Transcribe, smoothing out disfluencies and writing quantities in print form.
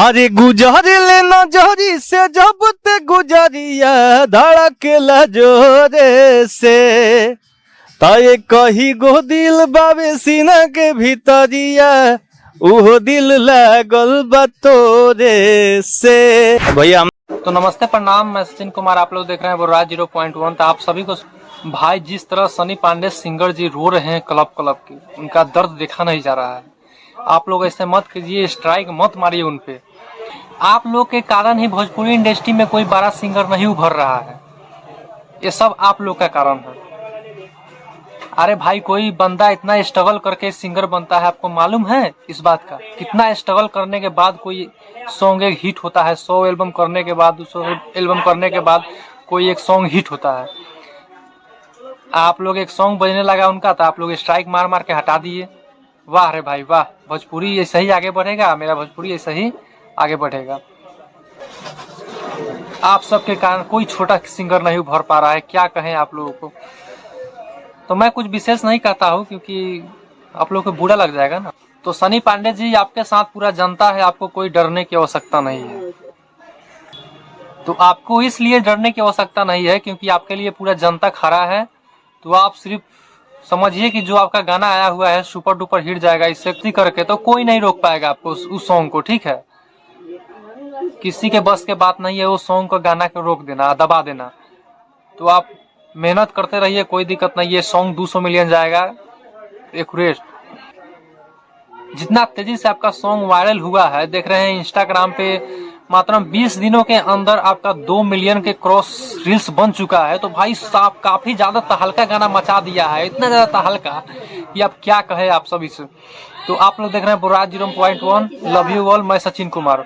अरे गुजरिल नजरी से जब ते गुजरिया धड़केला जोरे से ताये कही गो दिल बाबे सीना के भीतरिया उहो दिल लागल बा तोरे से। भैया तो नमस्ते प्रणाम, मैं सचिन कुमार, आप लोग देख रहे हैं बोराज 0.1। तो आप सभी को भाई, जिस तरह सनी पांडे सिंगर जी रो रहे हैं क्लब के, उनका दर्द देखा नहीं जा रहा है। आप लोग ऐसे मत कीजिए, स्ट्राइक मत मारिए उन पे। आप लोग के कारण ही भोजपुरी इंडस्ट्री में कोई बड़ा सिंगर नहीं उभर रहा है। ये सब आप लोग का कारण है। अरे भाई, कोई बंदा इतना स्ट्रगल करके सिंगर बनता है, आपको मालूम है इस बात का? कितना स्ट्रगल करने के बाद कोई सॉन्ग एक हिट होता है। 100 एल्बम करने के बाद, 200 एल्बम करने के बाद कोई एक सॉन्ग हिट होता है। आप लोग एक सॉन्ग बजने लगा उनका तो आप लोग स्ट्राइक मार मार के हटा दिए। वाह रे भाई वाह, भोजपुरी ऐसे ही आगे बढ़ेगा, मेरा भोजपुरी ऐसे ही आगे बढ़ेगा। आप सबके कारण कोई छोटा सिंगर नहीं उभर पा रहा है। क्या कहें आप लोगों को? तो मैं कुछ विशेष नहीं कहता हूँ क्योंकि आप लोगों को बुरा लग जाएगा ना। तो सनी पांडे जी, आपके साथ पूरा जनता है, आपको कोई डरने की आवश्यकता नहीं है। तो आपको इसलिए डरने की आवश्यकता नहीं है क्योंकि आपके लिए पूरा जनता खड़ा है। तो आप सिर्फ समझिए कि जो आपका गाना आया हुआ है सुपर डुपर हिट जाएगा इससे करके, तो कोई नहीं रोक पाएगा आपको उस सॉन्ग को, ठीक है? किसी के बस के बात नहीं है उस सॉन्ग को, गाना को रोक देना, दबा देना। तो आप मेहनत करते रहिए, कोई दिक्कत नहीं है। सॉन्ग 200 मिलियन जाएगा एक्यूरेट। जितना तेजी से आपका सॉन्ग वायरल हुआ है, देख रहे हैं इंस्टाग्राम पे, मात्र 20 दिनों के अंदर आपका 2 मिलियन के क्रॉस रील्स बन चुका है। तो भाई साहब, काफी ज्यादा तहलका गाना मचा दिया है, इतना ज्यादा तहलका कि आप क्या कहे आप सभी से। तो आप लोग देख रहे हैं बोराज 0.1। लव यू ऑल, मैं सचिन कुमार।